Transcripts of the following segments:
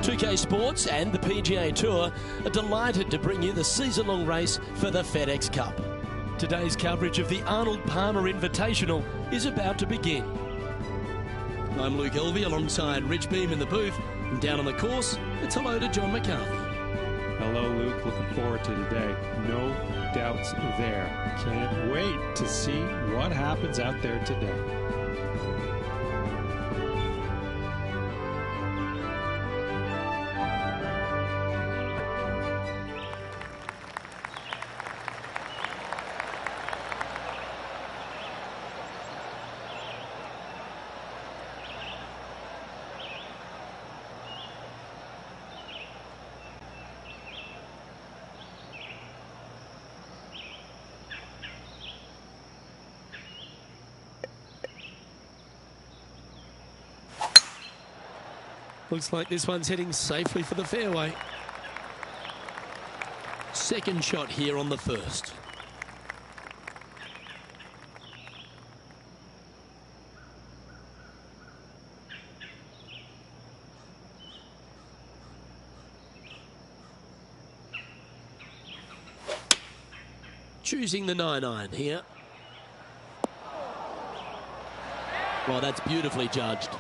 2K Sports and the PGA Tour are delighted to bring you the season-long race for the FedEx Cup. Today's coverage of the Arnold Palmer Invitational is about to begin. I'm Luke Elvey alongside Rich Beam in the booth, and down on the course, it's hello to John McCarthy. Hello, Luke. Looking forward to today. No doubts there. Can't wait to see what happens out there today. Looks like this one's heading safely for the fairway. Second shot here on the first. Choosing the 9-iron here. Well, that's beautifully judged.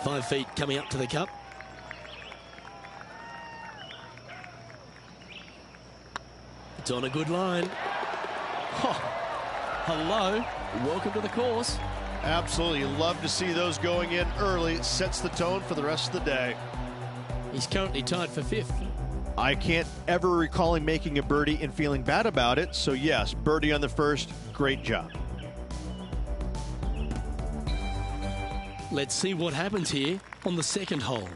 5 feet coming up to the cup. It's on a good line. Oh, hello, welcome to the course. Absolutely, love to see those going in early. It sets the tone for the rest of the day. He's currently tied for 5th. I can't ever recall him making a birdie and feeling bad about it. So yes, birdie on the first, great job. Let's see what happens here on the second hole.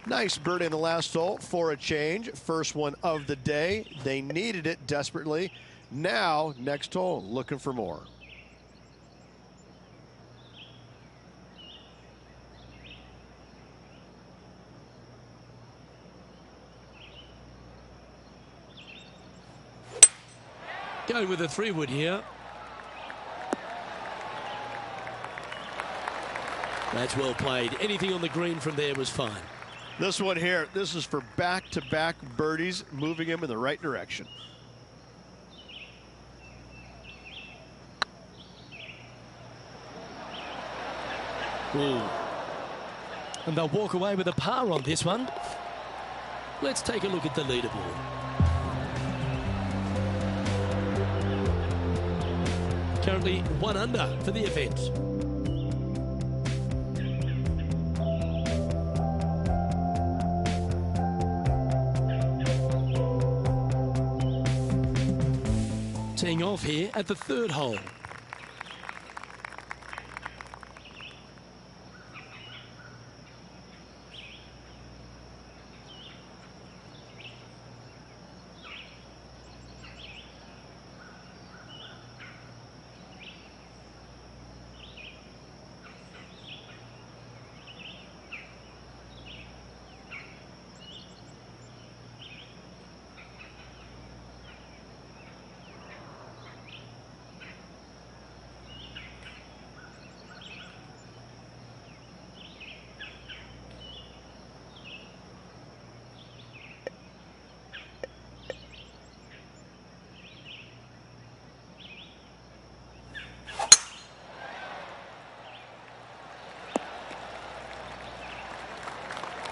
Nice birdie in the last hole for a change. First one of the day. They needed it desperately. Now, next hole, looking for more. Going with a 3-wood here. That's well played. Anything on the green from there was fine. This one here, this is for back-to-back birdies, moving him in the right direction. Ooh. And they'll walk away with a par on this one. Let's take a look at the leaderboard. Currently 1 under for the event. Teeing off here at the 3rd hole.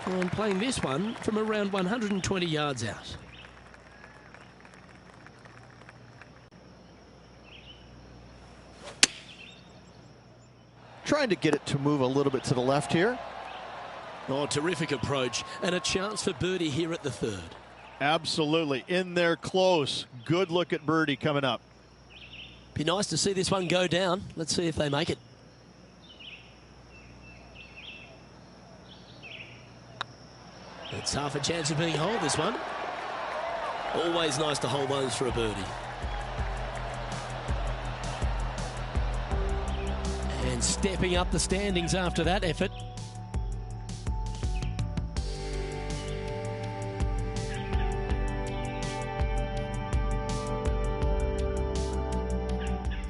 I'm playing this one from around 120 yards out. Trying to get it to move a little bit to the left here. Oh, terrific approach, and a chance for birdie here at the 3rd. Absolutely, in there close. Good look at birdie coming up. Be nice to see this one go down. Let's see if they make it. It's half a chance of being holed, this one. Always nice to hold those for a birdie. And stepping up the standings after that effort.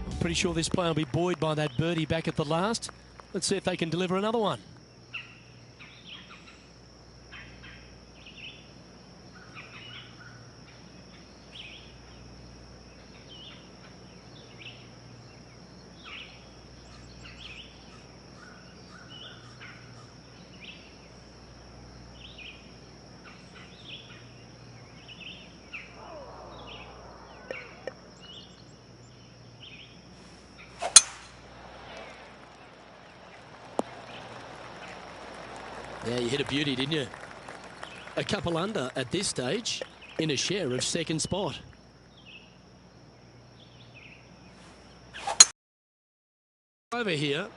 I'm pretty sure this player will be buoyed by that birdie back at the last. Let's see if they can deliver another one. Yeah, you hit a beauty, didn't you? A couple under at this stage in a share of second spot. Over here.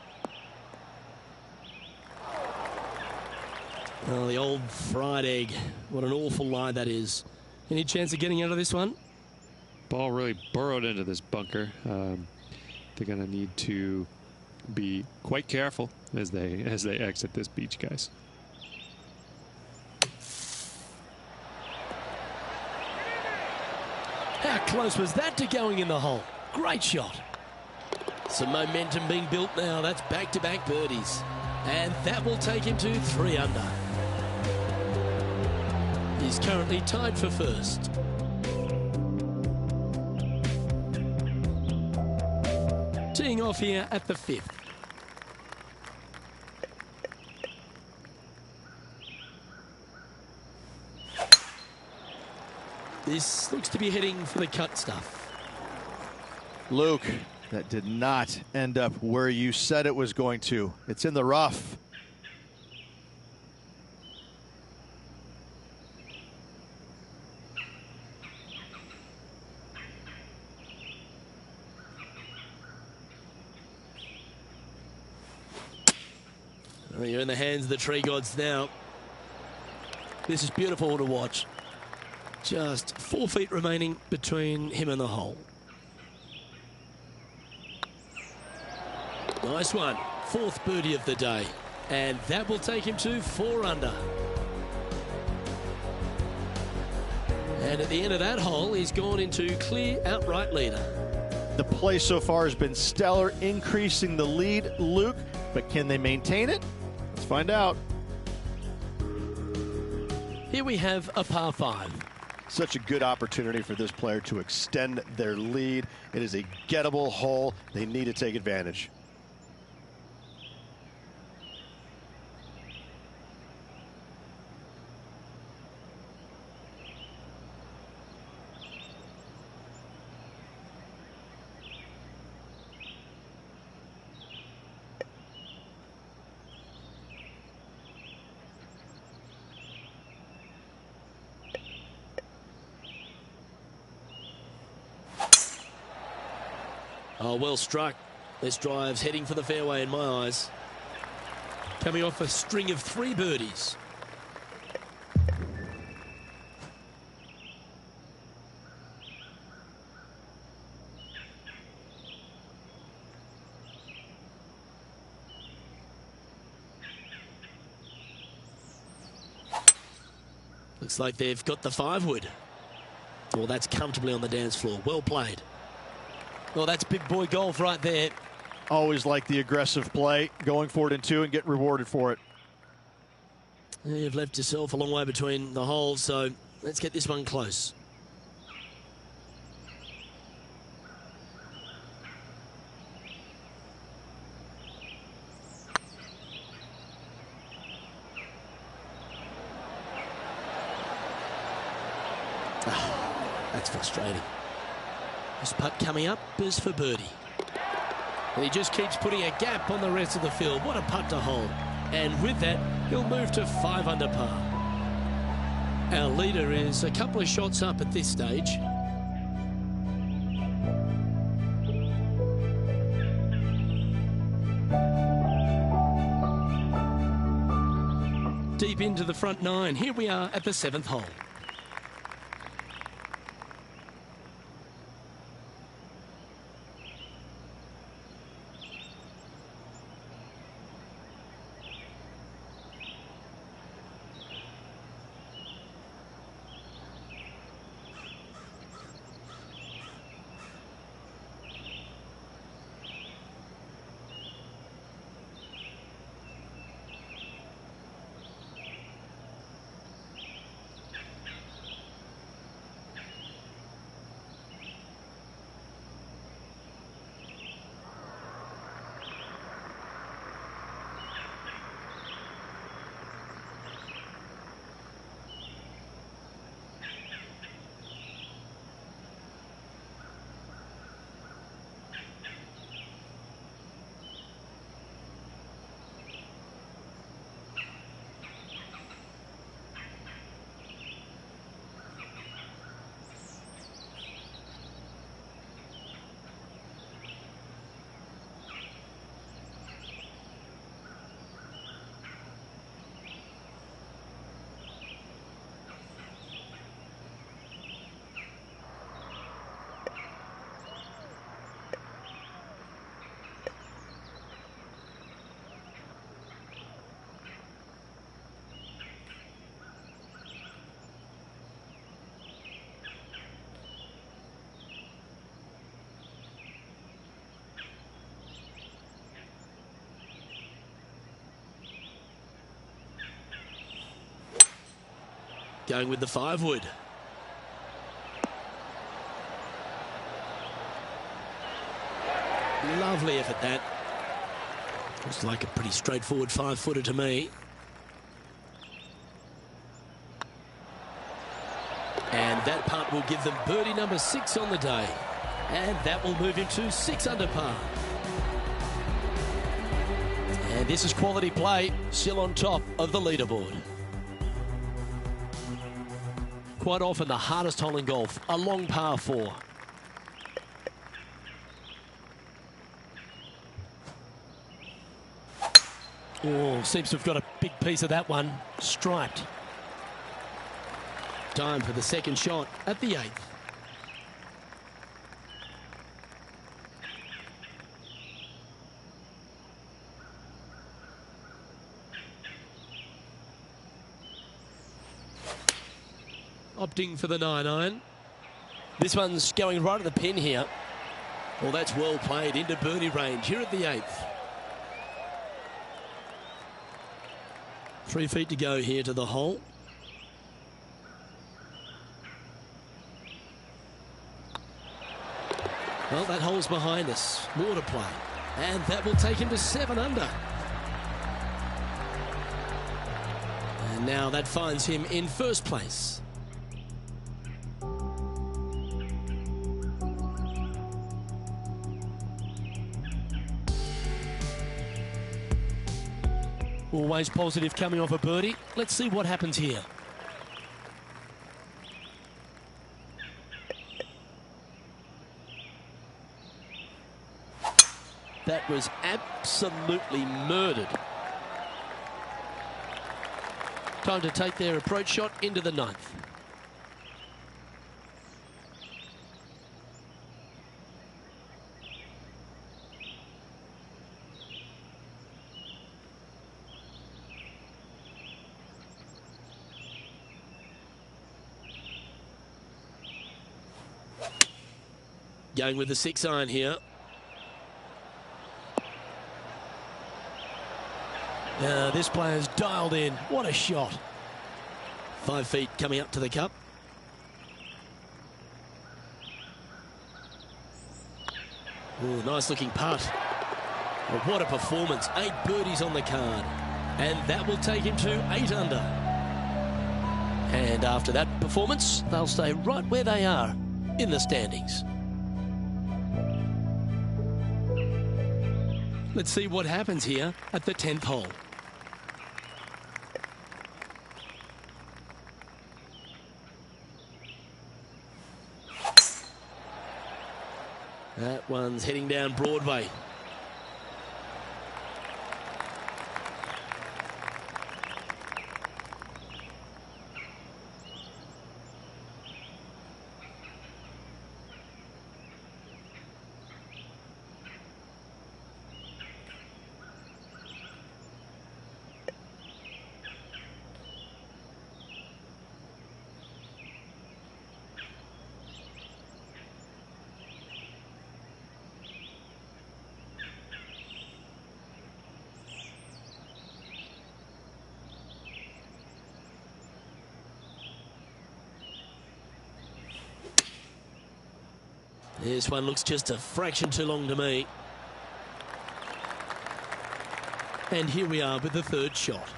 Oh, the old fried egg. What an awful lie that is. Any chance of getting out of this one? Ball really burrowed into this bunker. They're going to need to be quite careful as they exit this beach, guys. How close was that to going in the hole? Great shot. Some momentum being built now. That's back-to-back birdies. And that will take him to 3 under. He's currently tied for first. Teeing off here at the 5th. This looks to be heading for the cut stuff. Luke, that did not end up where you said it was going to. It's in the rough. Well, you're in the hands of the tree gods now. This is beautiful to watch. Just 4 feet remaining between him and the hole. Nice one. 4th birdie of the day. And that will take him to 4 under. And at the end of that hole, he's gone into clear outright leader. The play so far has been stellar, increasing the lead, Luke. But can they maintain it? Let's find out. Here we have a par 5. Such a good opportunity for this player to extend their lead. It is a gettable hole. They need to take advantage. Oh, well struck. This drive's heading for the fairway in my eyes. Coming off a string of 3 birdies. Looks like they've got the 5-wood. Well, that's comfortably on the dance floor. Well played. Well, that's big boy golf right there. Always like the aggressive play, going for it in 2 and get rewarded for it. You've left yourself a long way between the holes, so let's get this one close. That's frustrating. This putt coming up is for birdie. And he just keeps putting a gap on the rest of the field. What a putt to hold. And with that, he'll move to 5 under par. Our leader is a couple of shots up at this stage. Deep into the front 9. Here we are at the 7th hole. Going with the 5-wood. Lovely effort that. Looks like a pretty straightforward 5-footer to me. And that putt will give them birdie number 6 on the day. And that will move him to 6 under par. And this is quality play, still on top of the leaderboard. Quite often the hardest hole in golf, a long par 4. Oh, seems to have got a big piece of that one. Striped. Time for the second shot at the 8th. Opting for the 9-iron. This one's going right at the pin here. Well, that's well played into birdie range here at the 8th. 3 feet to go here to the hole. Well, that hole's behind us. More to play. And that will take him to 7 under. And now that finds him in first place. Always positive coming off a birdie. Let's see what happens here. That was absolutely murdered. Time to take their approach shot into the 9th. Going with the 6-iron here. This player's dialed in. What a shot. 5 feet coming up to the cup. Ooh, nice looking putt. Well, what a performance. 8 birdies on the card. And that will take him to 8 under. And after that performance, they'll stay right where they are in the standings. Let's see what happens here at the 10th hole. That one's heading down Broadway. This one looks just a fraction too long to me. And here we are with the 3rd shot.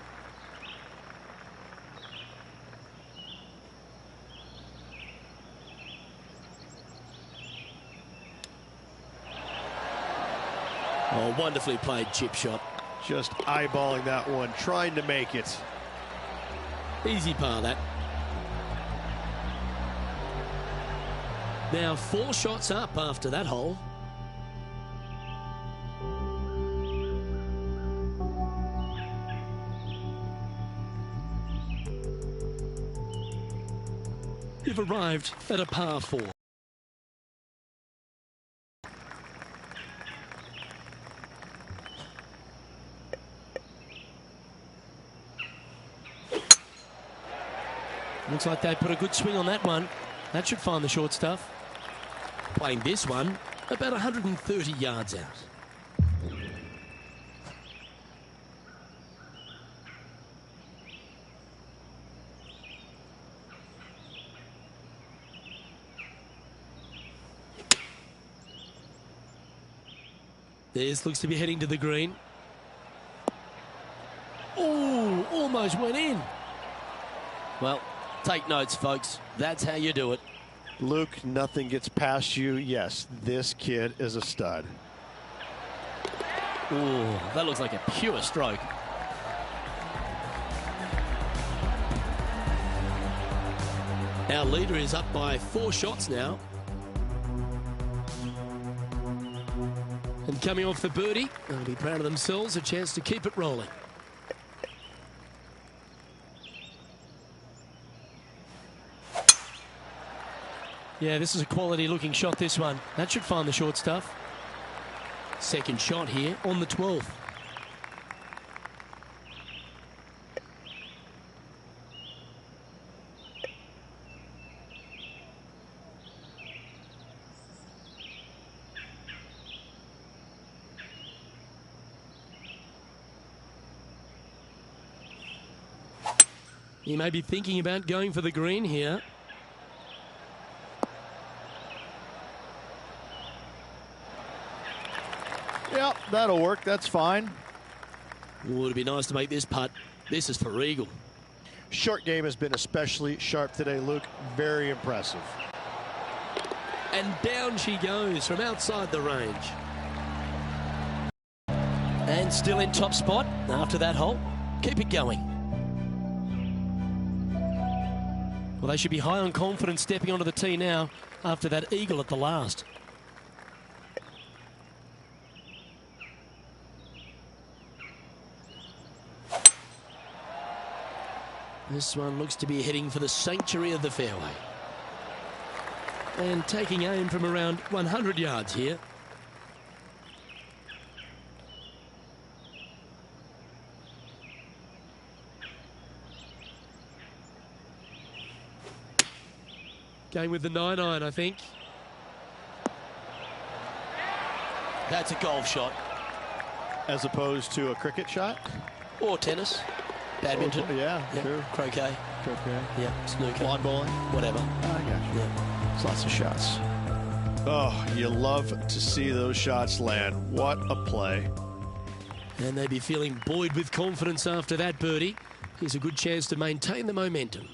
Oh, wonderfully played chip shot. Just eyeballing that one, trying to make it. Easy par, that. Now 4 shots up after that hole. You've arrived at a par 4. Looks like they put a good swing on that one. That should find the short stuff. Playing this one about 130 yards out. This looks to be heading to the green. Oh, almost went in. Well, take notes, folks. That's how you do it. Luke, nothing gets past you. Yes, this kid is a stud. Oh, that looks like a pure stroke. Our leader is up by 4 shots now. And coming off the birdie, they'll be proud of themselves, a chance to keep it rolling. Yeah, this is a quality looking shot, this one. That should find the short stuff. Second shot here on the 12th. He may be thinking about going for the green here. Yep, that'll work. That's fine. Oh, it'd be nice to make this putt. This is for eagle. Short game has been especially sharp today, Luke. Very impressive. And down she goes from outside the range. And still in top spot after that hole. Keep it going. Well, they should be high on confidence stepping onto the tee now after that eagle at the last. This one looks to be heading for the sanctuary of the fairway. And taking aim from around 100 yards here. Going with the 9-iron, I think. That's a golf shot. As opposed to a cricket shot? Or tennis. Badminton. Oh, yeah, sure. Croquet. Yeah, snooker. Lawn bowling. Whatever. I got you. Yeah. It's lots of shots. Oh, you love to see those shots land. What a play. And they'd be feeling buoyed with confidence after that birdie. Here's a good chance to maintain the momentum.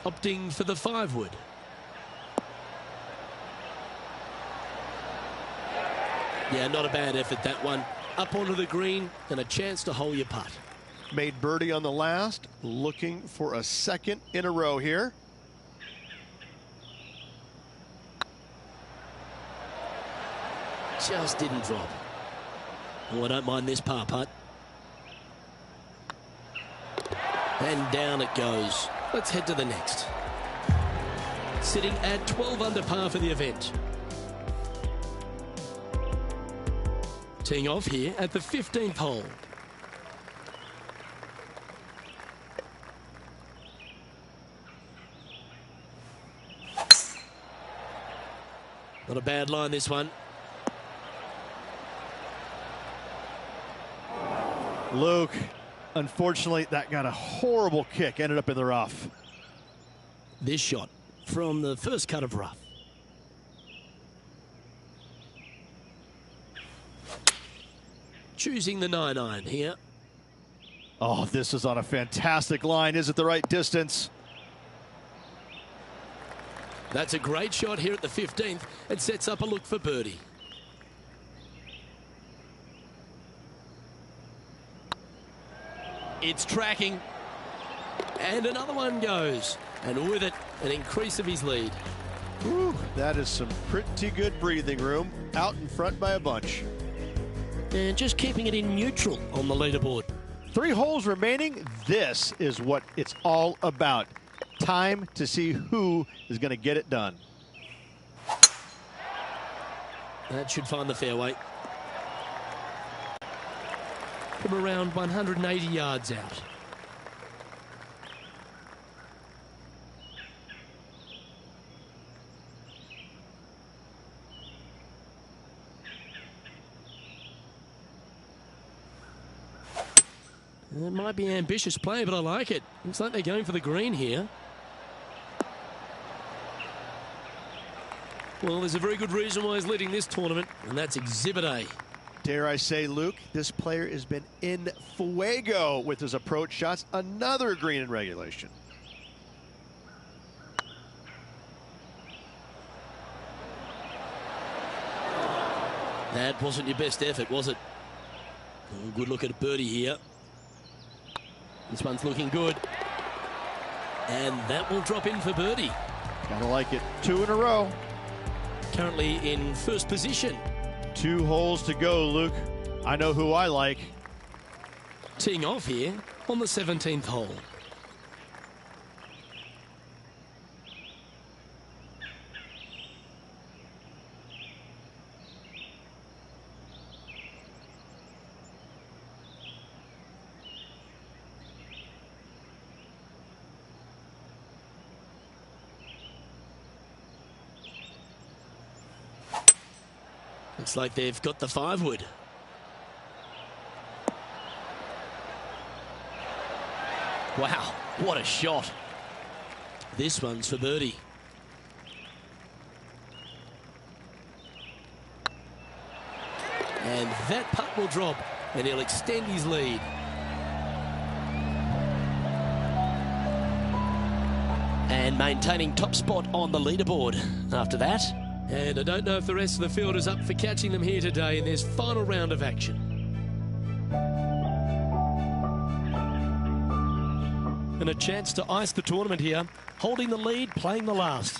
Opting for the 5-wood. Yeah, not a bad effort, that one. Up onto the green and a chance to hole your putt. Made birdie on the last, looking for a second in a row here. Just didn't drop. Oh, I don't mind this par putt. And down it goes. Let's head to the next. Sitting at 12 under par for the event. Teeing off here at the 15th hole. Not a bad line, this one. Luke, unfortunately, that got a horrible kick. Ended up in the rough. This shot from the first cut of rough. Choosing the 9-iron here. Oh, this is on a fantastic line. Is it the right distance? That's a great shot here at the 15th. It sets up a look for birdie. It's tracking. And another one goes. And with it, an increase of his lead. Whew, that is some pretty good breathing room. Out in front by a bunch. And just keeping it in neutral on the leaderboard. 3 holes remaining. This is what it's all about. Time to see who is going to get it done. That should find the fairway. From around 180 yards out. It might be ambitious play, but I like it. Looks like they're going for the green here. Well, there's a very good reason why he's leading this tournament, and that's Exhibit A. Dare I say, Luke, this player has been in fuego with his approach shots. Another green in regulation. That wasn't your best effort, was it? Oh, good look at a birdie here. This one's looking good. And that will drop in for birdie. Gotta like it. 2 in a row. Currently in first position. 2 holes to go, Luke. I know who I like. Teeing off here on the 17th hole. Looks like they've got the 5-wood. Wow, what a shot. This one's for birdie. And that putt will drop, and he'll extend his lead. And maintaining top spot on the leaderboard after that. And I don't know if the rest of the field is up for catching them here today in this final round of action. And a chance to ice the tournament here, holding the lead, playing the last.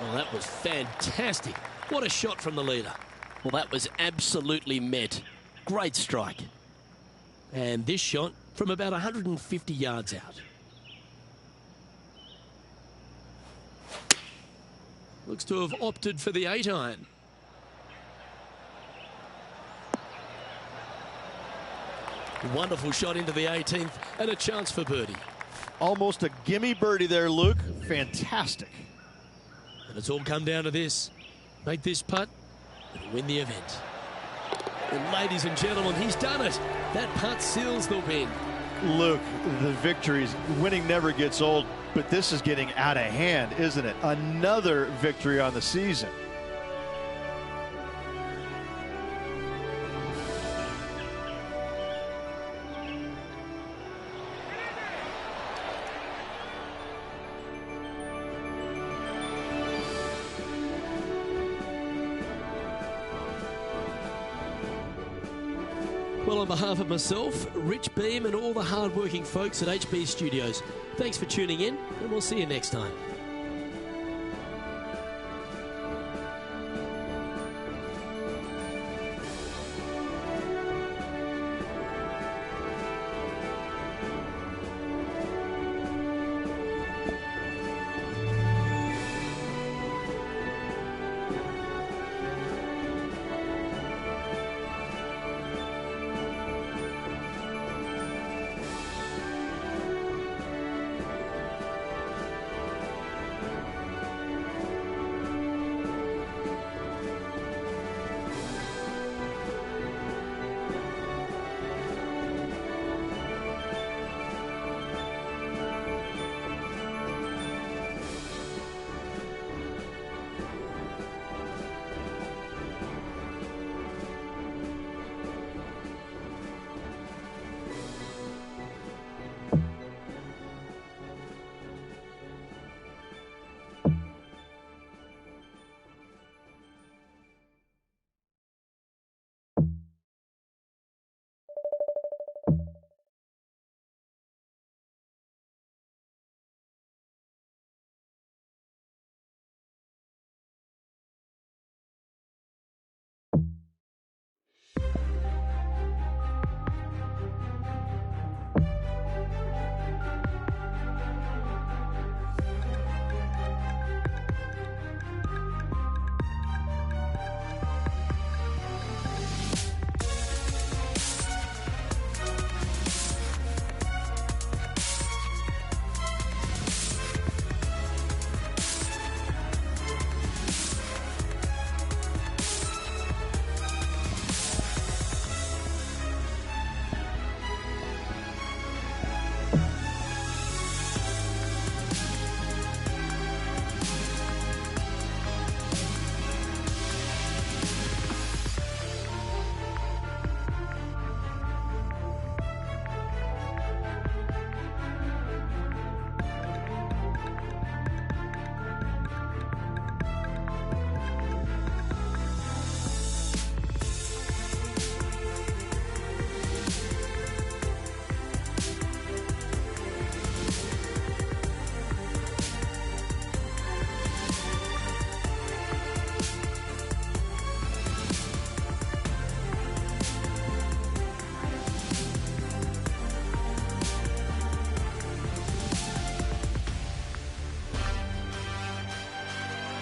Well, that was fantastic. What a shot from the leader. Well, that was absolutely met. Great strike. And this shot from about 150 yards out. Looks to have opted for the 8-iron. Wonderful shot into the 18th and a chance for birdie. Almost a gimme birdie there, Luke. Fantastic. And it's all come down to this. Make this putt and win the event. And ladies and gentlemen, he's done it. That putt seals the win. Luke, the victories, winning never gets old, but this is getting out of hand, isn't it? Another victory on the season. Well, on behalf of myself, Rich Beam, and all the hard-working folks at HB Studios, thanks for tuning in, and we'll see you next time.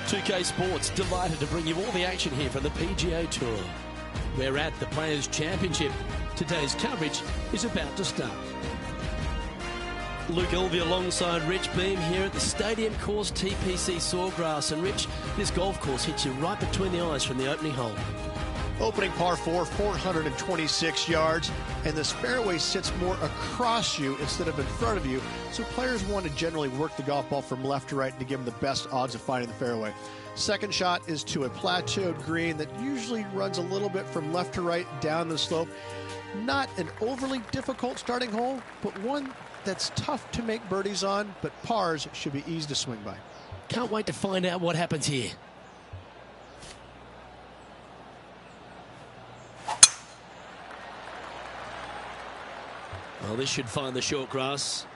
2K Sports, delighted to bring you all the action here from the PGA Tour. We're at the Players' Championship. Today's coverage is about to start. Luke Elvey alongside Rich Beam here at the Stadium Course TPC Sawgrass. And Rich, this golf course hits you right between the eyes from the opening hole. Opening par 4, 426 yards, and this fairway sits more across you instead of in front of you, so players want to generally work the golf ball from left to right to give them the best odds of finding the fairway. Second shot is to a plateaued green that usually runs a little bit from left to right down the slope. Not an overly difficult starting hole, but one that's tough to make birdies on, but pars should be easy to swing by. Can't wait to find out what happens here. Well, this should find the short grass.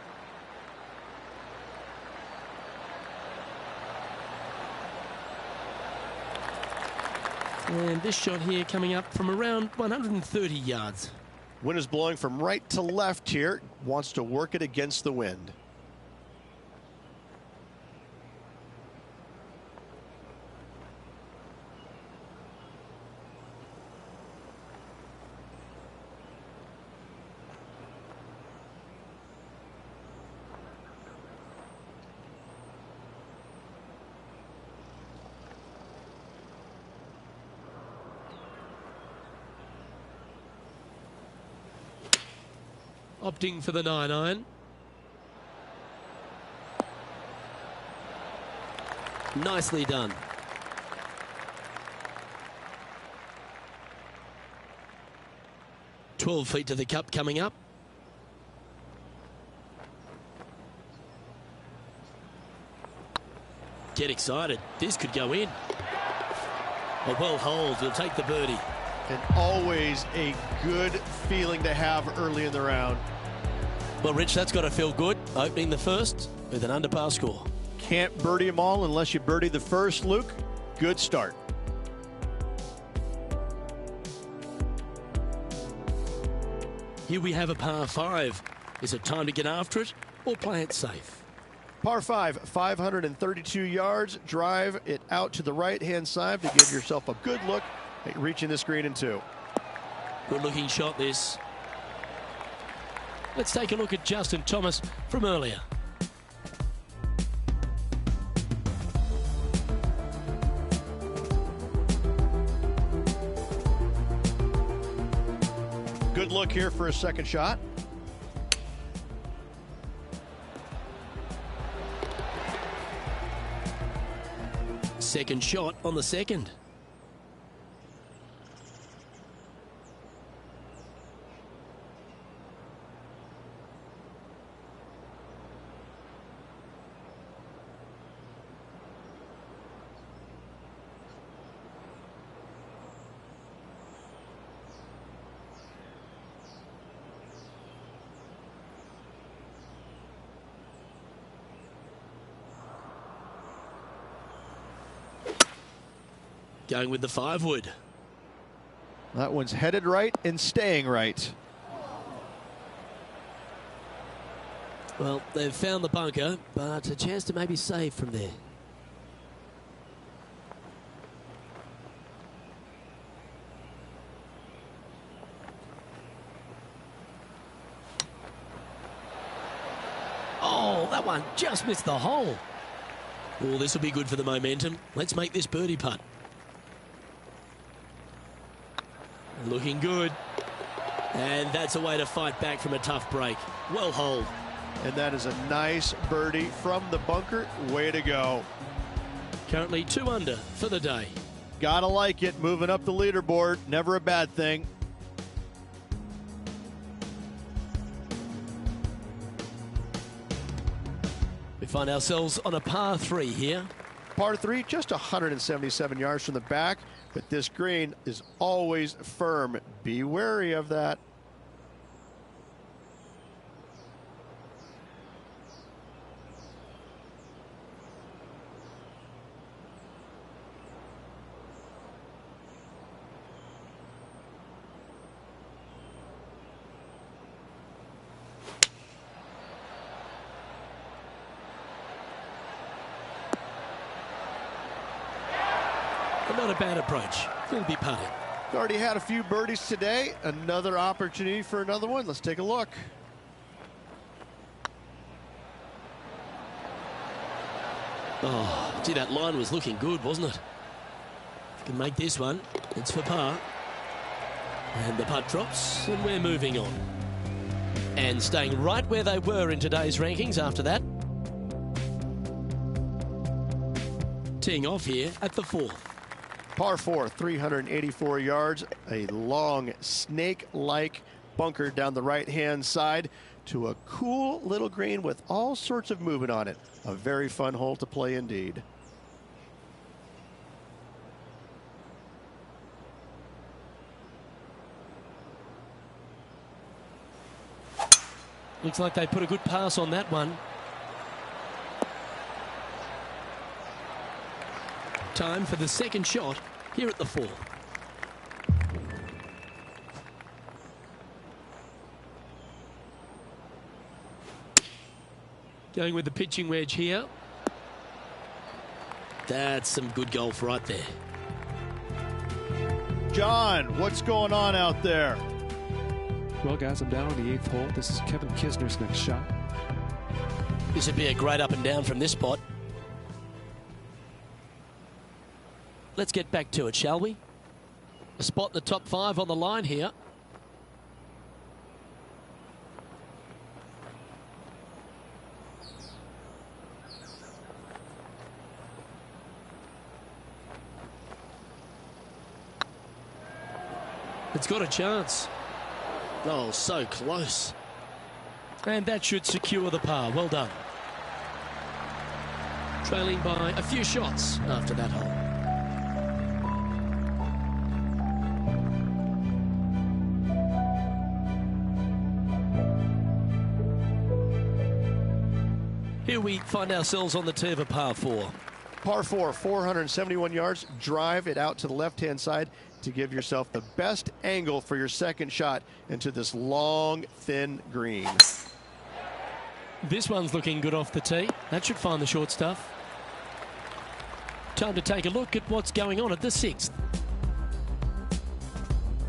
And this shot here coming up from around 130 yards. Wind is blowing from right to left here. Wants to work it against the wind. Opting for the 9-iron. Nicely done. "12 feet to the cup coming up. Get excited. This could go in. A well hold. We'll take the birdie. And always a good feeling to have early in the round. Well, Rich, that's got to feel good. Opening the first with an under par score. Can't birdie them all unless you birdie the first, Luke. Good start. Here we have a par 5. Is it time to get after it or play it safe? Par 5, 532 yards. Drive it out to the right-hand side to give yourself a good look at reaching this green in 2. Good looking shot this. Let's take a look at Justin Thomas from earlier. Good look here for a second shot. Second shot on the second. Going with the 5-wood. That one's headed right and staying right. Well, they've found the bunker, but a chance to maybe save from there. Oh, that one just missed the hole. Oh, this will be good for the momentum. Let's make this birdie putt. Looking good. And that's a way to fight back from a tough break. Well holed. And that is a nice birdie from the bunker. Way to go. Currently 2 under for the day. Gotta like it. Moving up the leaderboard. Never a bad thing. We find ourselves on a par 3 here. Par 3, just 177 yards from the back, but this green is always firm. Be wary of that. But not a bad approach. He'll be putting. Already had a few birdies today. Another opportunity for another one. Let's take a look. Oh, gee, that line was looking good, wasn't it? If you can make this one, it's for par. And the putt drops, and we're moving on. And staying right where they were in today's rankings after that. Teeing off here at the 4th. Par 4, 384 yards. A long snake-like bunker down the right-hand side to a cool little green with all sorts of movement on it. A very fun hole to play indeed. Looks like they put a good pass on that one. Time for the second shot here at the 4th. Going with the pitching wedge here. That's some good golf right there. John, what's going on out there? Well, guys, I'm down on the 8th hole. This is Kevin Kisner's next shot. This would be a great up and down from this spot. Let's get back to it, shall we? A spot in the top 5 on the line here. It's got a chance. Oh, so close. And that should secure the par. Well done. Trailing by a few shots after that hole. Here we find ourselves on the tee of a par 4. Par 4, 471 yards. Drive it out to the left-hand side to give yourself the best angle for your second shot into this long, thin green. This one's looking good off the tee. That should find the short stuff. Time to take a look at what's going on at the 6th.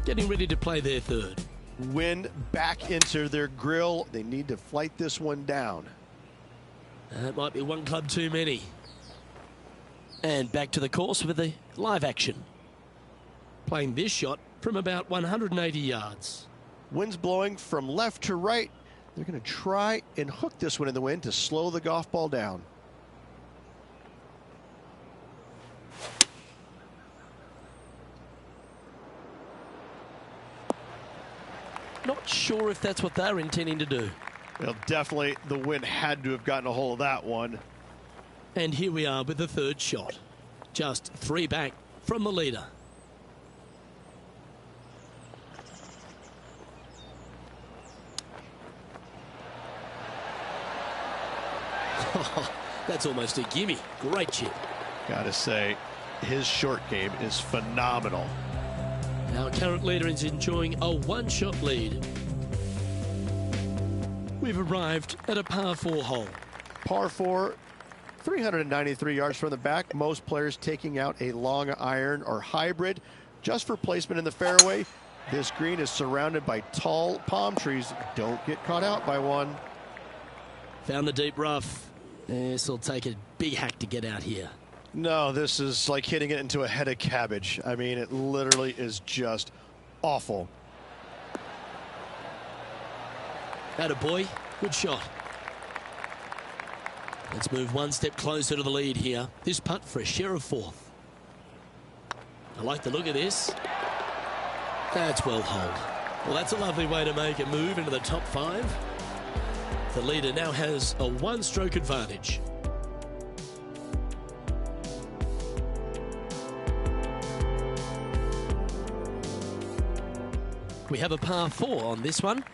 Getting ready to play their 3rd. Wind back into their grill. They need to flight this one down. That might be one club too many. And back to the course with the live action. Playing this shot from about 180 yards. Wind's blowing from left to right. They're going to try and hook this one in the wind to slow the golf ball down. Not sure if that's what they're intending to do. Well, definitely the wind had to have gotten a hold of that one. And here we are with the 3rd shot. Just 3 back from the leader. That's almost a gimme. Great chip. Gotta say, his short game is phenomenal. Our current leader is enjoying a 1-shot lead. We've arrived at a par 4 hole. Par 4, 393 yards from the back. Most players taking out a long iron or hybrid just for placement in the fairway. This green is surrounded by tall palm trees. Don't get caught out by one. Found the deep rough. This will take a big hack to get out here. No, this is like hitting it into a head of cabbage. I mean, it literally is just awful. Attaboy, good shot. Let's move one step closer to the lead here. This putt for a share of 4th. I like the look of this. That's well holed. Well, that's a lovely way to make a move into the top 5. The leader now has a 1-stroke advantage. We have a par 4 on this one.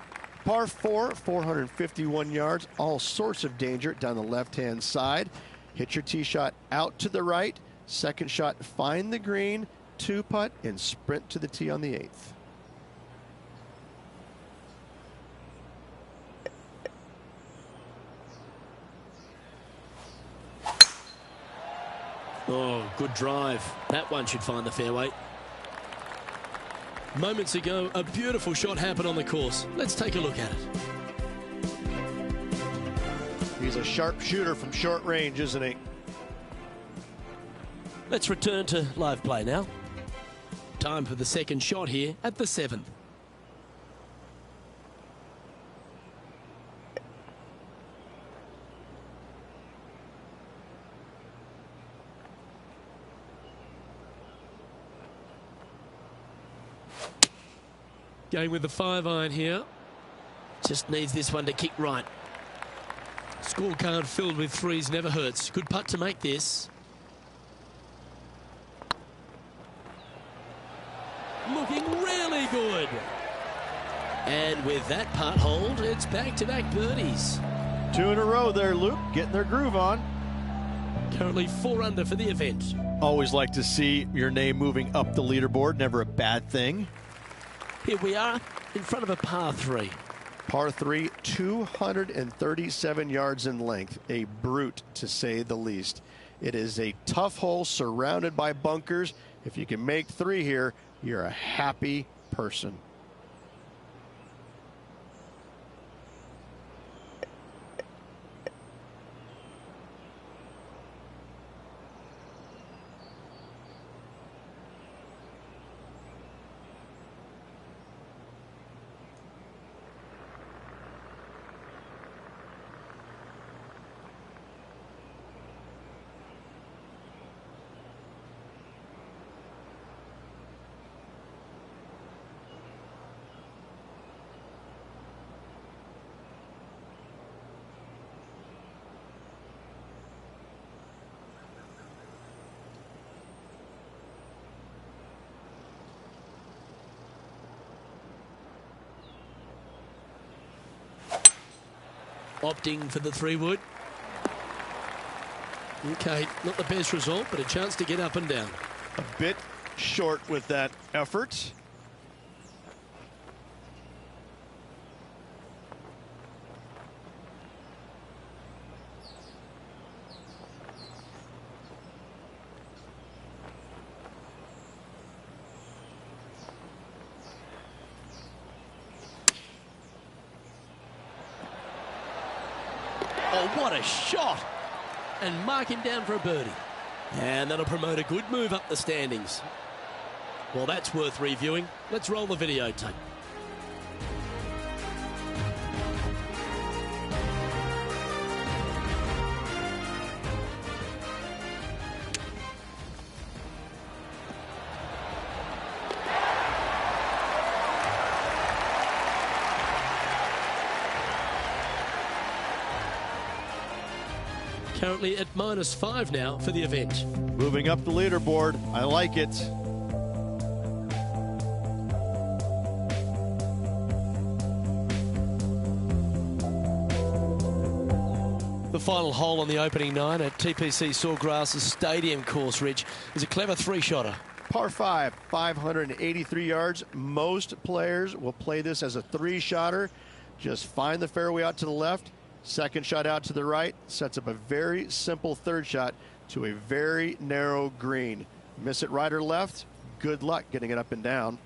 Par 4, 451 yards, all sorts of danger down the left-hand side. Hit your tee shot out to the right. Second shot, find the green, 2-putt, and sprint to the tee on the 8th. Oh, good drive. That one should find the fairway. Moments ago, a beautiful shot happened on the course. Let's take a look at it. He's a sharp shooter from short range, isn't he? Let's return to live play now. Time for the second shot here at the 7th. Going with the 5-iron here. Just needs this one to kick right. Scorecard filled with threes never hurts. Good putt to make this. Looking really good. And with that putt hold, it's back-to-back birdies. 2 in a row there, Luke, getting their groove on. Currently 4 under for the event. Always like to see your name moving up the leaderboard. Never a bad thing. Here we are in front of a par 3. Par 3, 237 yards in length. A brute, to say the least. It is a tough hole surrounded by bunkers. If you can make 3 here, you're a happy person. Opting for the 3-wood. Okay, not the best result, but a chance to get up and down. A bit short with that effort. Oh, what a shot! And mark him down for a birdie. And that'll promote a good move up the standings. Well, that's worth reviewing. Let's roll the videotape. Currently at -5 now for the event. Moving up the leaderboard. I like it. The final hole on the opening 9 at TPC Sawgrass' Stadium course, Rich, is a clever 3-shotter. Par 5, 583 yards. Most players will play this as a 3-shotter. Just find the fairway out to the left. Second shot out to the right. Sets up a very simple 3rd shot to a very narrow green. Miss it right or left, good luck getting it up and down.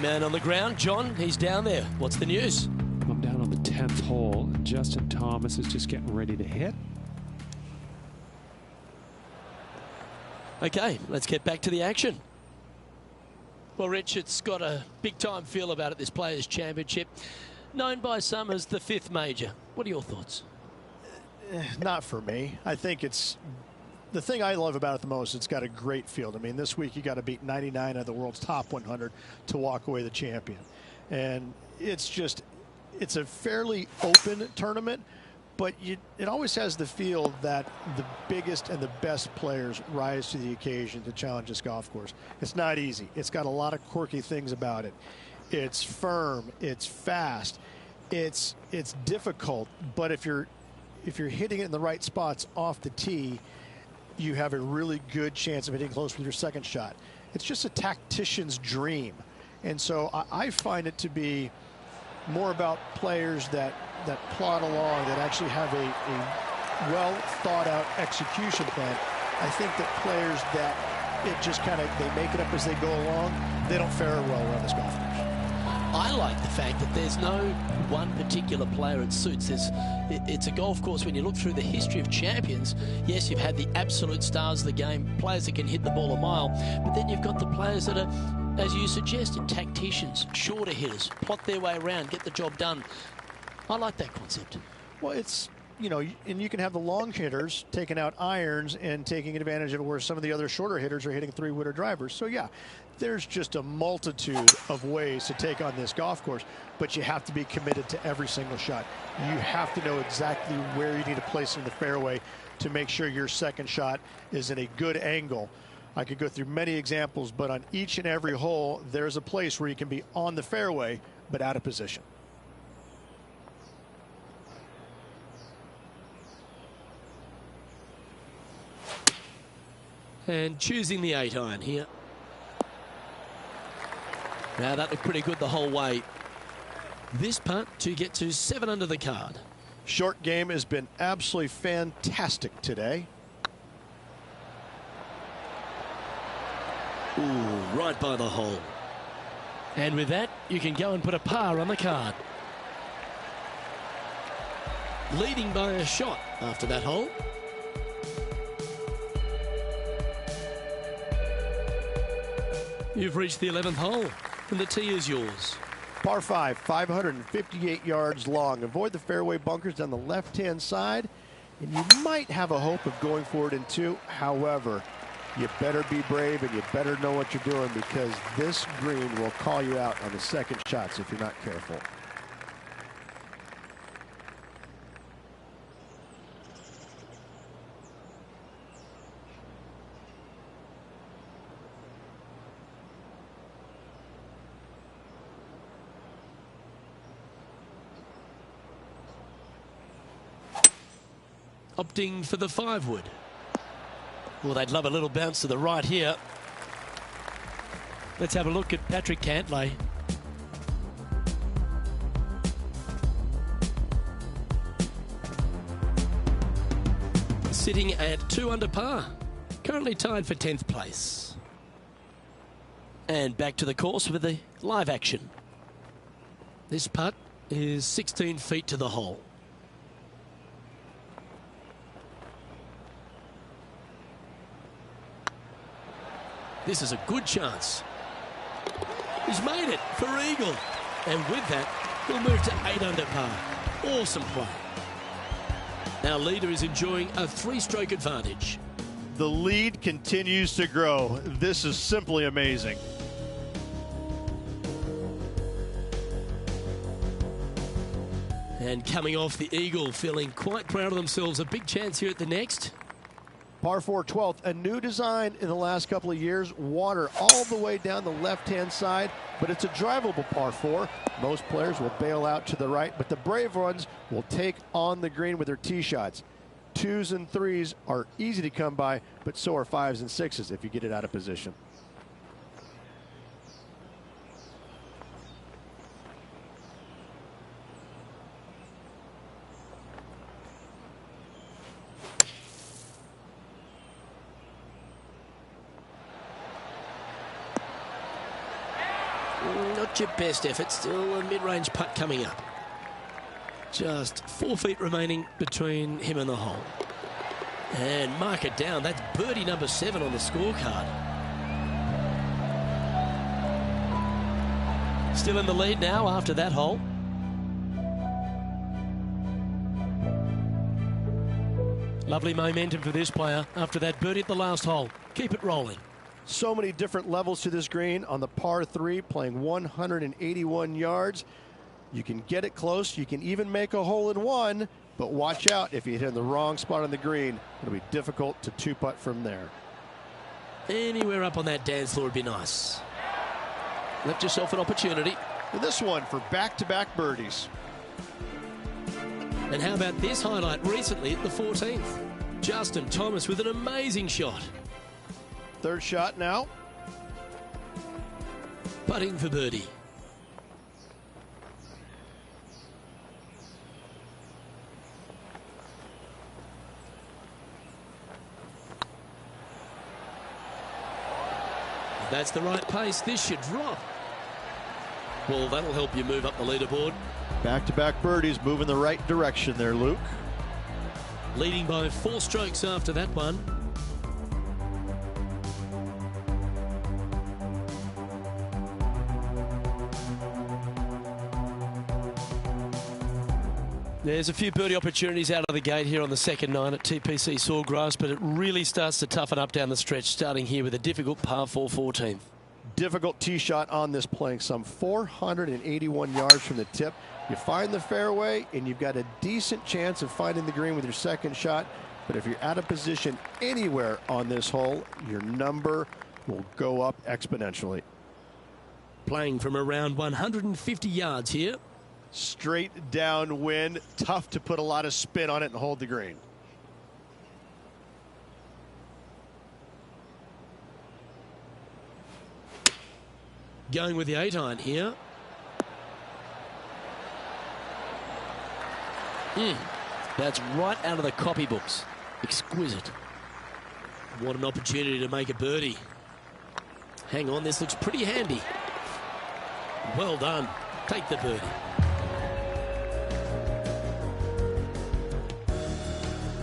Man on the ground, John, he's down there. What's the news? I'm down on the 10th hole. Justin Thomas is just getting ready to hit. Okay, let's get back to the action. Well, Rich, it's got a big-time feel about it, this Players' Championship. Known by some as the 5th major. What are your thoughts? Not for me. I think it's... The thing I love about it the most, it's got a great field. I mean, this week you got to beat 99 of the world's top 100 to walk away the champion. And it's a fairly open tournament, but it always has the feel that the biggest and the best players rise to the occasion to challenge this golf course. It's not easy. It's got a lot of quirky things about it. It's firm, it's fast, it's difficult, but if you're hitting it in the right spots off the tee, you have a really good chance of hitting close with your second shot. It's just a tactician's dream. And so I find it to be more about players that plod along, that actually have a well thought out execution plan. I think that players that it just kind of, they make it up as they go along, they don't fare well around this golf course. I like the fact that there's no one particular player it suits. It's a golf course, when you look through the history of champions, yes, you've had the absolute stars of the game, players that can hit the ball a mile, but then you've got the players that are, as you suggested, tacticians, shorter hitters, plot their way around, get the job done. I like that concept. Well, it's, you know, and you can have the long hitters taking out irons and taking advantage of it, where some of the other shorter hitters are hitting three-wooder drivers. So, yeah, there's just a multitude of ways to take on this golf course, but you have to be committed to every single shot. You have to know exactly where you need to place it in the fairway to make sure your second shot is in a good angle. I could go through many examples, but on each and every hole, there's a place where you can be on the fairway, but out of position. And choosing the 8-iron here. Now that looked pretty good the whole way. This putt to get to 7 under the card. Short game has been absolutely fantastic today. Ooh, right by the hole. And with that, you can go and put a par on the card. Leading by a shot after that hole. You've reached the 11th hole, and the tee is yours. Par 5, 558 yards long. Avoid the fairway bunkers down the left-hand side, and you might have a hope of going for it in 2. However, you better be brave and you better know what you're doing, because this green will call you out on the second shots if you're not careful. Opting for the 5-wood. Well, they'd love a little bounce to the right here. Let's have a look at Patrick Cantlay. Sitting at 2 under par. Currently tied for 10th place. And back to the course with the live action. This putt is 16 feet to the hole. This is a good chance. He's made it for eagle. And with that, we'll move to 8 under par. Awesome play. Our leader is enjoying a 3-stroke advantage. The lead continues to grow. This is simply amazing. And coming off the eagle, feeling quite proud of themselves. A big chance here at the next. Par 4, 12th, a new design in the last couple of years. Water all the way down the left-hand side, but it's a drivable par 4. Most players will bail out to the right, but the brave ones will take on the green with their tee shots. 2s and 3s are easy to come by, but so are 5s and 6s if you get it out of position. Not your best effort, still a mid-range putt coming up. Just 4 feet remaining between him and the hole. And mark it down. That's birdie number 7 on the scorecard. Still in the lead now after that hole. Lovely momentum for this player after that birdie at the last hole. Keep it rolling. So many different levels to this green. On the par 3, playing 181 yards. You can get it close. You can even make a hole in one, but watch out if you hit in the wrong spot on the green. It'll be difficult to two-putt from there. Anywhere up on that dance floor would be nice. Left yourself an opportunity. And this one for back-to-back birdies. And how about this highlight recently at the 14th? Justin Thomas with an amazing shot. Third shot now. Putting for birdie. If that's the right pace, this should drop. Well, that'll help you move up the leaderboard. Back-to-back birdies, moving the right direction there, Luke. Leading by 4 strokes after that one. There's a few birdie opportunities out of the gate here on the second 9 at TPC Sawgrass, but it really starts to toughen up down the stretch, starting here with a difficult par 4 14th. Difficult tee shot on this, playing some 481 yards from the tip. You find the fairway, and you've got a decent chance of finding the green with your second shot. But if you're out of position anywhere on this hole, your number will go up exponentially. Playing from around 150 yards here. Straight downwind, tough to put a lot of spin on it and hold the green. Going with the 8-iron here. That's right out of the copybooks. Exquisite. What an opportunity to make a birdie. Hang on, this looks pretty handy. Well done. Take the birdie.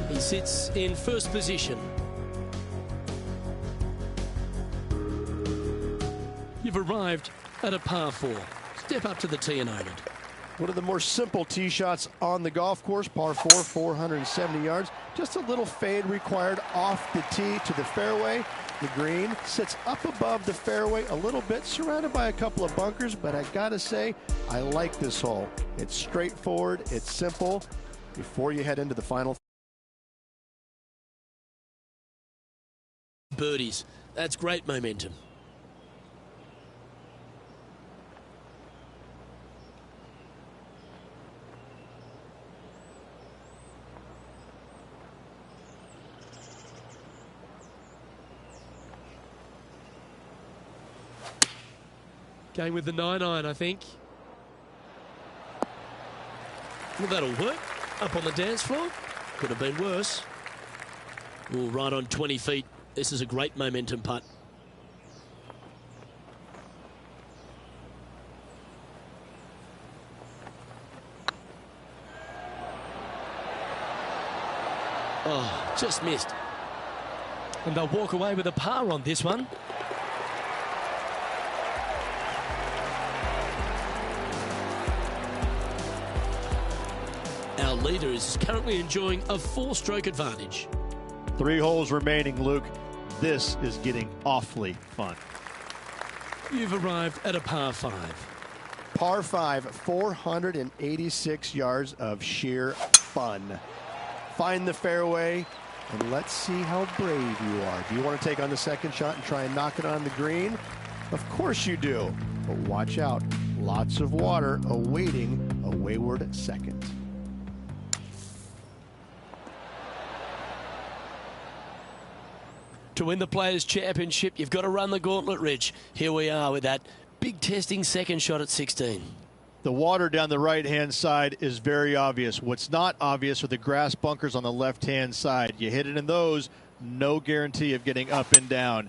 He sits in first position. You've arrived at a par 4. Step up to the tee and own it. One of the more simple tee shots on the golf course, par 4, 470 yards. Just a little fade required off the tee to the fairway. The green sits up above the fairway a little bit, surrounded by a couple of bunkers, but I gotta say, I like this hole. It's straightforward, it's simple. Before you head into the final. Birdies. That's great momentum. Going with the 9-iron, I think. Well, that'll work. Up on the dance floor. Could have been worse. Oh, right on 20 feet. This is a great momentum putt. Oh, just missed. And they'll walk away with a par on this one. Our leader is currently enjoying a 4-stroke advantage. 3 holes remaining, Luke. This is getting awfully fun. You've arrived at a par 5. Par 5, 486 yards of sheer fun. Find the fairway, and let's see how brave you are. Do you want to take on the second shot and try and knock it on the green? Of course you do. But watch out. Lots of water awaiting a wayward second. To win the Players' Championship, you've got to run the gauntlet, Rich. Here we are with that big testing second shot at 16. The water down the right-hand side is very obvious. What's not obvious are the grass bunkers on the left-hand side. You hit it in those, no guarantee of getting up and down.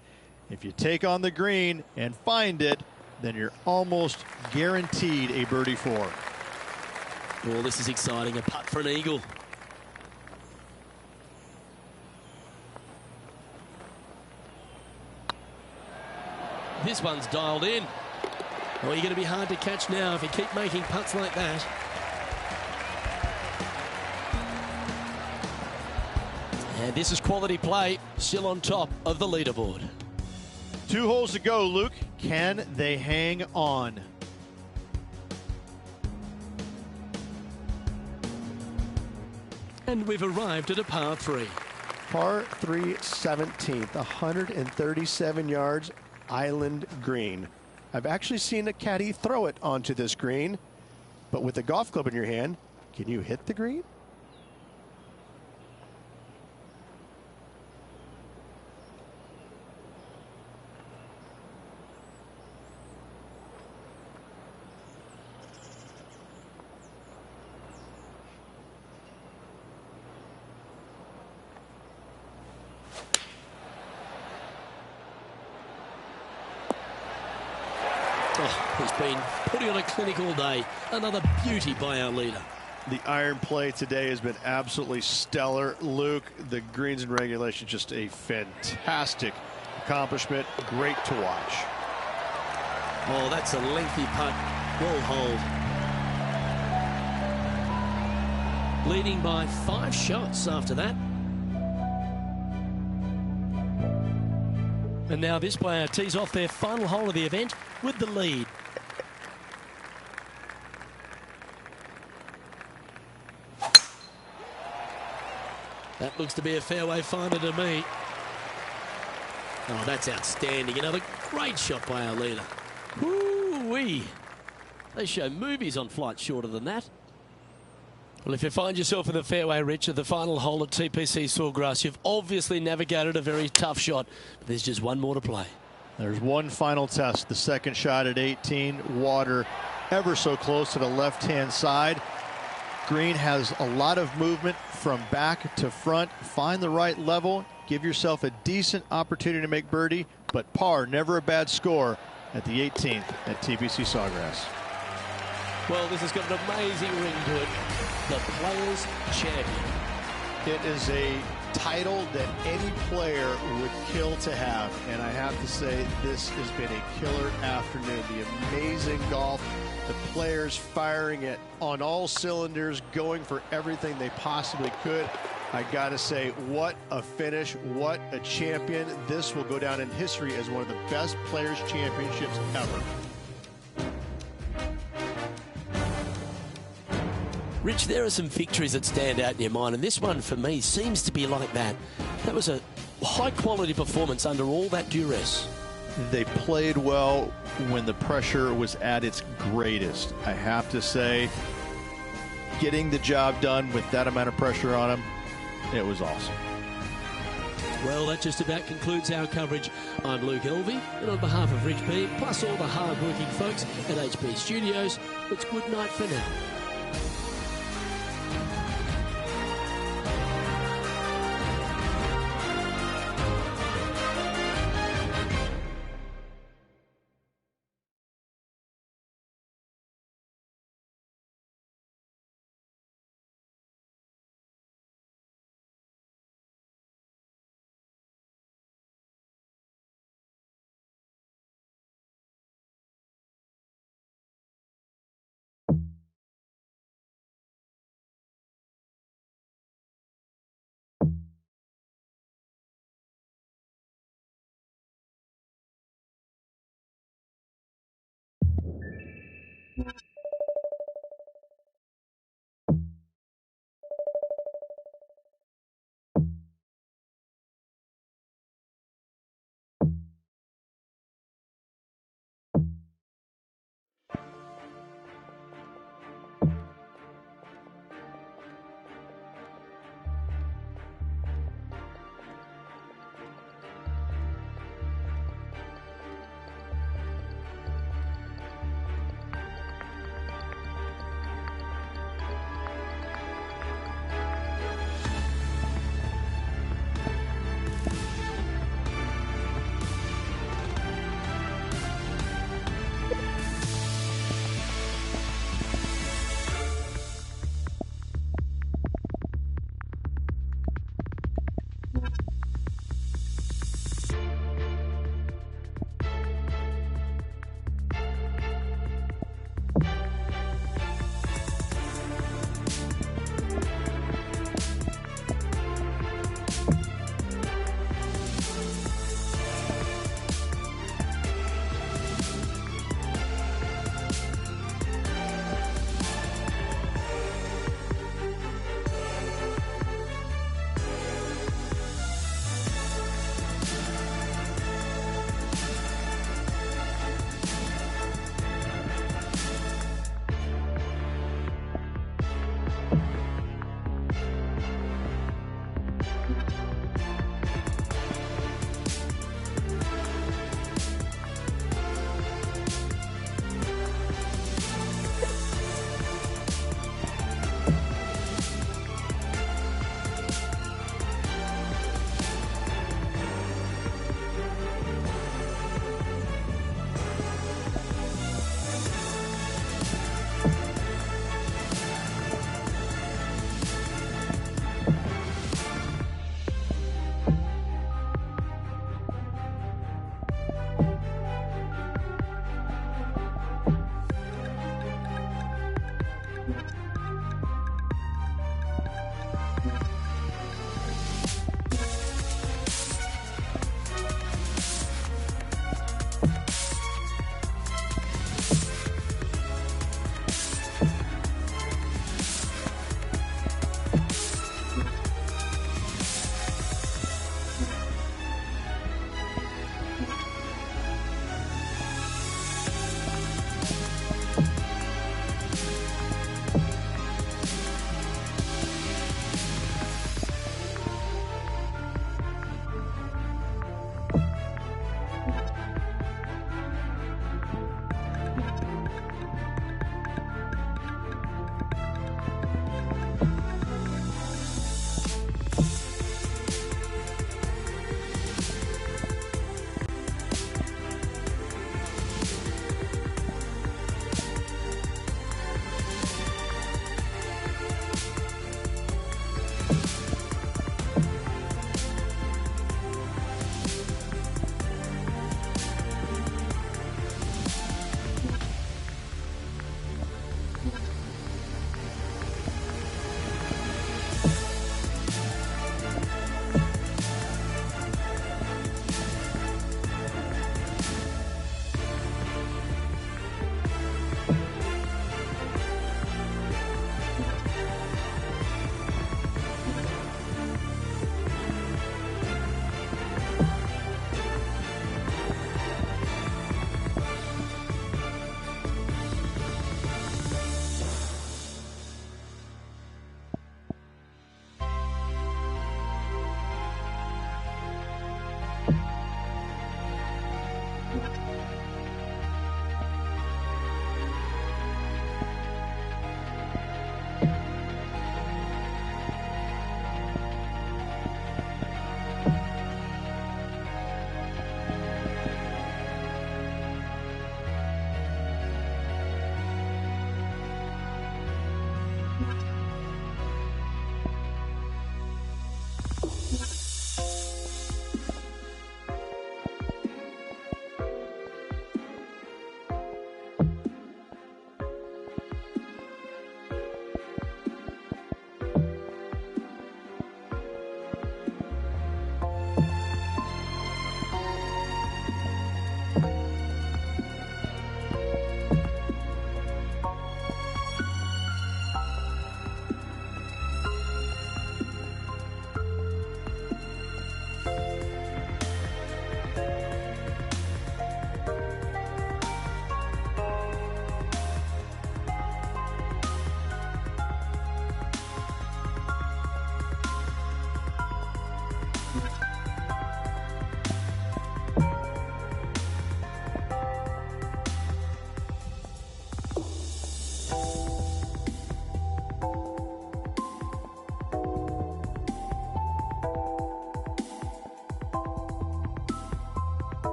If you take on the green and find it, then you're almost guaranteed a birdie 4. Well, this is exciting. A putt for an eagle. This one's dialed in. Oh, you're going to be hard to catch now if you keep making putts like that. And this is quality play, still on top of the leaderboard. 2 holes to go, Luke. Can they hang on? And we've arrived at a par 3. Par 3 17th, 137 yards, island green. I've actually seen a caddy throw it onto this green, but with a golf club in your hand, can you hit the green? Oh, he's been putting on a clinic all day. Another beauty by our leader. The iron play today has been absolutely stellar. Luke, the greens and regulation, just a fantastic accomplishment. Great to watch. Oh, that's a lengthy putt. Well holed. Leading by 5 shots after that. And now this player tees off their final hole of the event with the lead. That looks to be a fairway finder to me. Oh, that's outstanding. Another great shot by our leader. Woo-wee. They show movies on flights shorter than that. Well, if you find yourself in the fairway, Rich, at the final hole at TPC Sawgrass, you've obviously navigated a very tough shot. But there's just one more to play. There's one final test. The second shot at 18. Water ever so close to the left-hand side. Green has a lot of movement from back to front. Find the right level. Give yourself a decent opportunity to make birdie. But par, never a bad score at the 18th at TPC Sawgrass. Well, this has got an amazing ring to it. The Players' Champion. It is a title that any player would kill to have, and I have to say this has been a killer afternoon. The amazing golf, the players firing it on all cylinders, going for everything they possibly could. I gotta say, what a finish, what a champion. This will go down in history as one of the best Players' Championships ever. Rich, there are some victories that stand out in your mind, and this one for me seems to be like that. That was a high-quality performance under all that duress. They played well when the pressure was at its greatest. I have to say, getting the job done with that amount of pressure on them, it was awesome. Well, that just about concludes our coverage. I'm Luke Elvey, and on behalf of Rich P, plus all the hard-working folks at HP Studios, it's good night for now.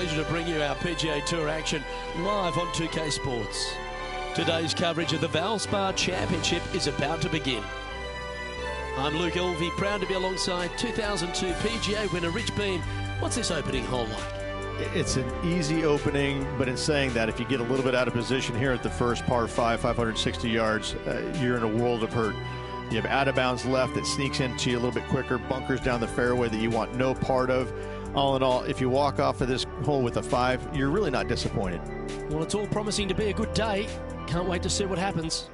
pleasure to bring you our PGA Tour action live on 2K Sports. Today's coverage of the Valspar Championship is about to begin. I'm Luke Elvey, proud to be alongside 2002 PGA winner Rich Beem. What's this opening hole like? It's an easy opening, but in saying that, if you get a little bit out of position here at the first par 5, 560 yards, you're in a world of hurt. You have out of bounds left that sneaks into you a little bit quicker, bunkers down the fairway that you want no part of. All in all, if you walk off of this hole with a 5, you're really not disappointed. Well, it's all promising to be a good day. Can't wait to see what happens.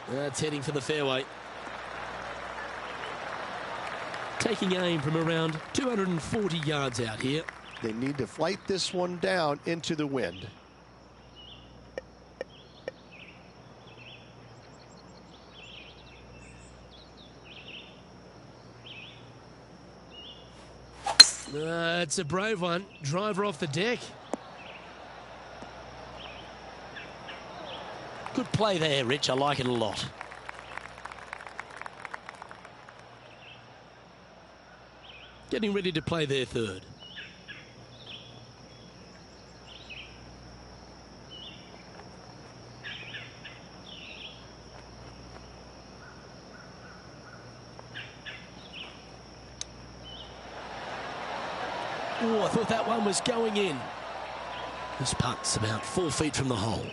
That's heading for the fairway. Taking aim from around 240 yards out here. They need to flight this one down into the wind. It's a brave one. Driver off the deck. Good play there, Rich. I like it a lot. Getting ready to play their third. Oh, I thought that one was going in. This putt's about 4 feet from the hole.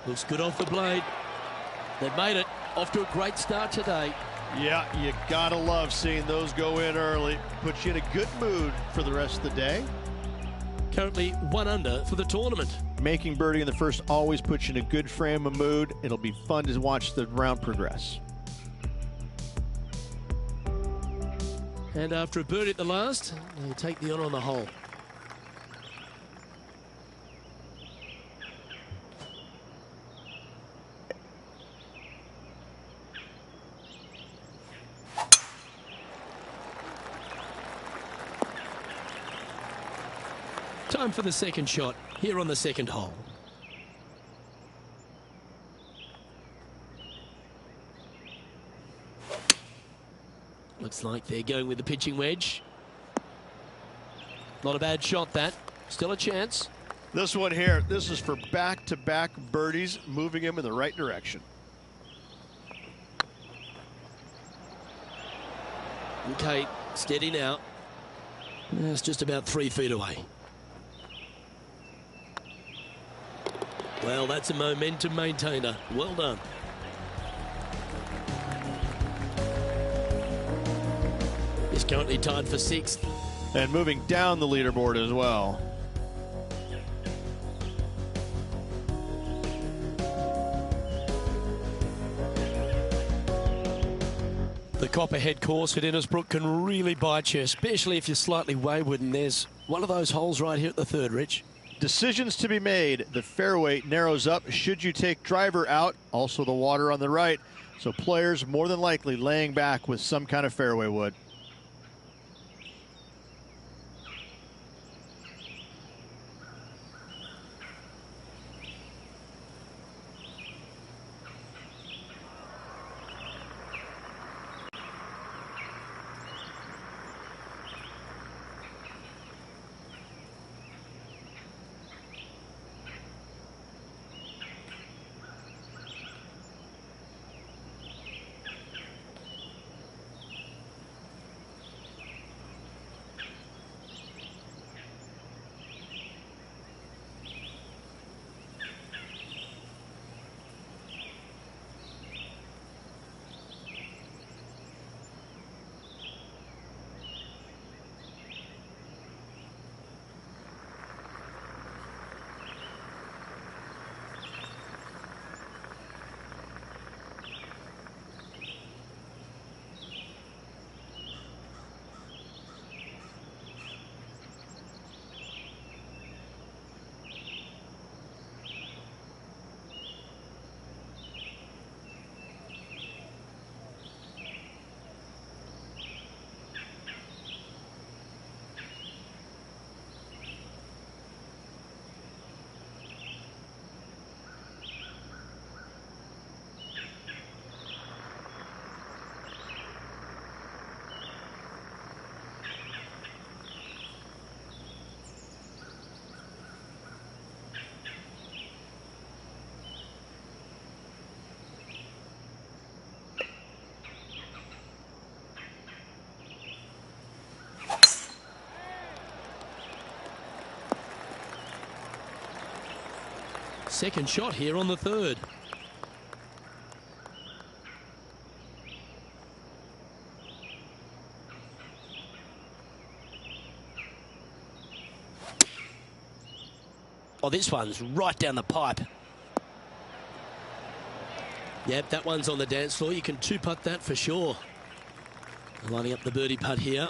Looks good off the blade. They've made it. Off to a great start today. Yeah, you gotta love seeing those go in early. Puts you in a good mood for the rest of the day. Currently 1 under for the tournament. Making birdie in the first always puts you in a good frame of mood. It'll be fun to watch the round progress. And after a birdie at the last, they take the on the hole. Time for the second shot here on the second hole. Looks like they're going with the pitching wedge. Not a bad shot, that. Still a chance. This one here, this is for back-to-back birdies, moving him in the right direction. Okay, steady now. It's just about 3 feet away. Well, that's a momentum maintainer. Well done. He's currently tied for 6th. And moving down the leaderboard as well. The Copperhead course at Innisbrook can really bite you, especially if you're slightly wayward, and there's one of those holes right here at the third, Rich. Decisions to be made. The fairway narrows up. Should you take driver out? Also the water on the right. So players more than likely laying back with some kind of fairway wood. second shot here on the third. Oh, this one's right down the pipe. Yep, that one's on the dance floor. You can two-putt that for sure. Lining up the birdie putt here.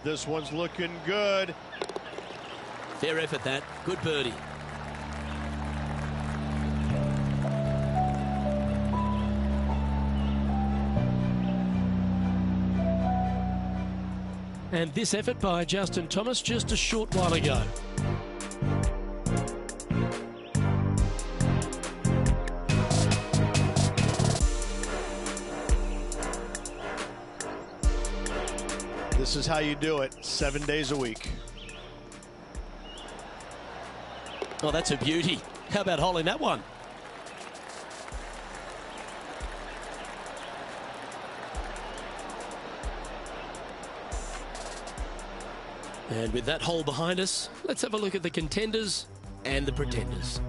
This one's looking good. Fair effort that. Good birdie. And this effort by Justin Thomas just a short while ago. This is how you do it, 7 days a week. Oh, that's a beauty. How about holding that one? And with that hole behind us, let's have a look at the contenders and the pretenders.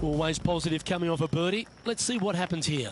Always positive coming off a birdie. Let's see what happens here.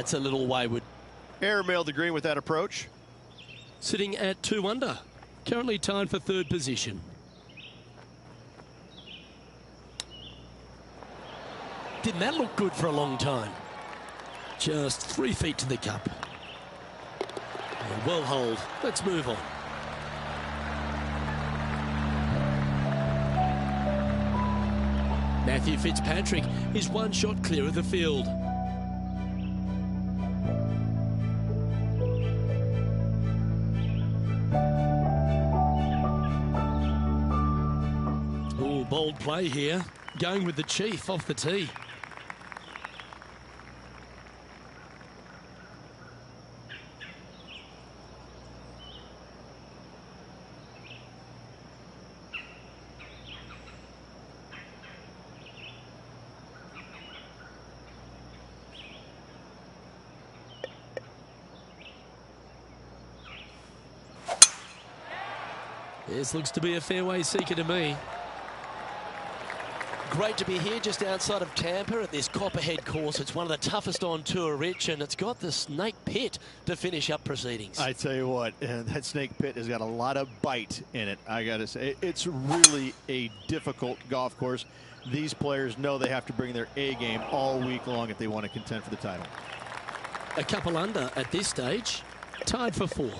That's a little wayward. Airmailed the green with that approach. Sitting at 2 under. Currently tied for 3rd position. Didn't that look good for a long time? Just 3 feet to the cup. And well holed. Let's move on. Matthew Fitzpatrick is 1 shot clear of the field. Ooh, bold play here. Going with the Chief off the tee. This looks to be a fairway seeker to me. Great to be here just outside of Tampa at this Copperhead course. It's one of the toughest on tour, Rich, and it's got the Snake Pit to finish up proceedings. I tell you what, that Snake Pit has got a lot of bite in it. I got to say, it's really a difficult golf course. These players know they have to bring their A game all week long if they want to contend for the title. A couple under at this stage, tied for 4th.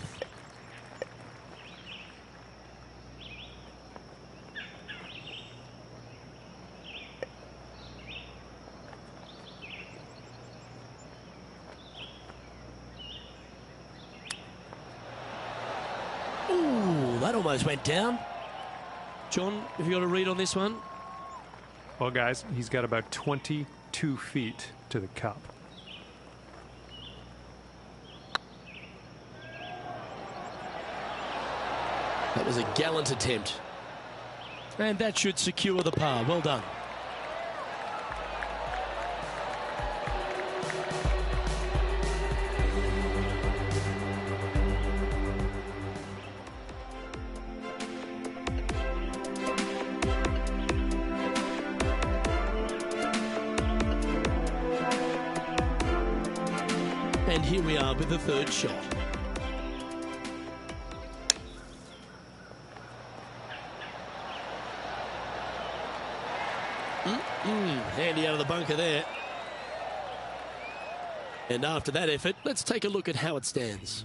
Ooh, that almost went down. John, have you got a read on this one? Well, guys, he's got about 22 feet to the cup. That was a gallant attempt. And that should secure the par. Well done. And here we are with the 3rd shot. Handy out of the bunker there. And after that effort, let's take a look at how it stands.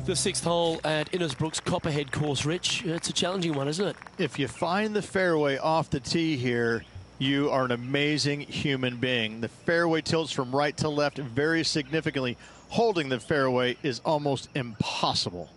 The 6th hole at Innisbrook's Copperhead course, Rich. It's a challenging one, isn't it? If you find the fairway off the tee here, you are an amazing human being. The fairway tilts from right to left very significantly. Holding the fairway is almost impossible.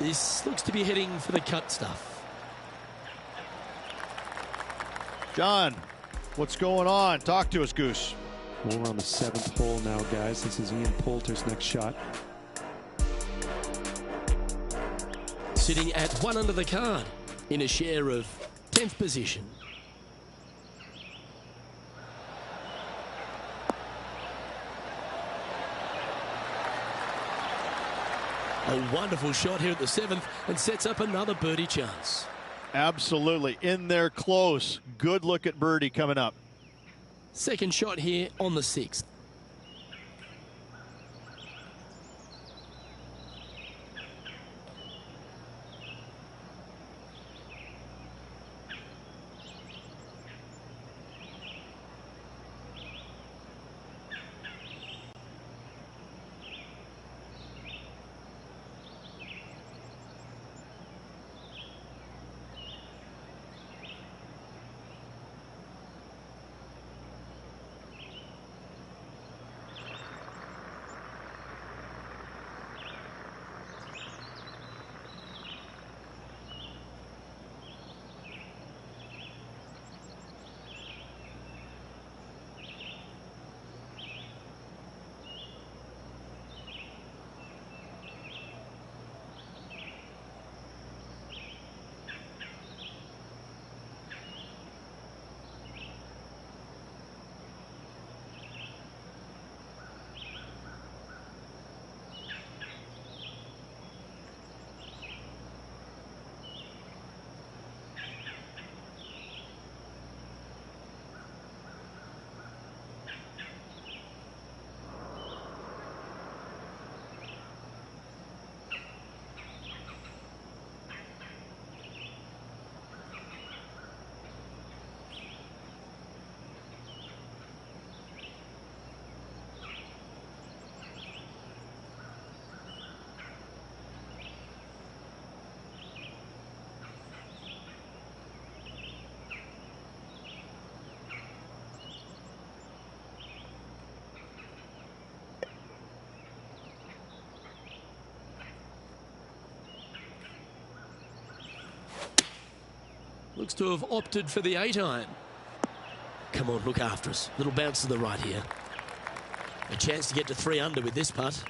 This looks to be heading for the cut stuff. John, what's going on? Talk to us, Goose. Well, we're on the 7th hole now, guys. This is Ian Poulter's next shot. Sitting at 1 under the card in a share of 10th position. A wonderful shot here at the 7th and sets up another birdie chance. Absolutely. In there close. Good look at birdie coming up. Second shot here on the 6th. Looks to have opted for the 8-iron. Come on, look after us. Little bounce to the right here. A chance to get to 3 under with this putt.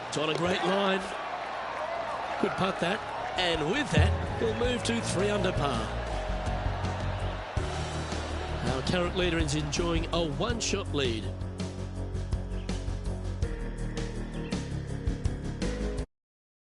It's on a great line. Good putt that. And with that, he'll move to 3 under par. Our current leader is enjoying a 1-shot lead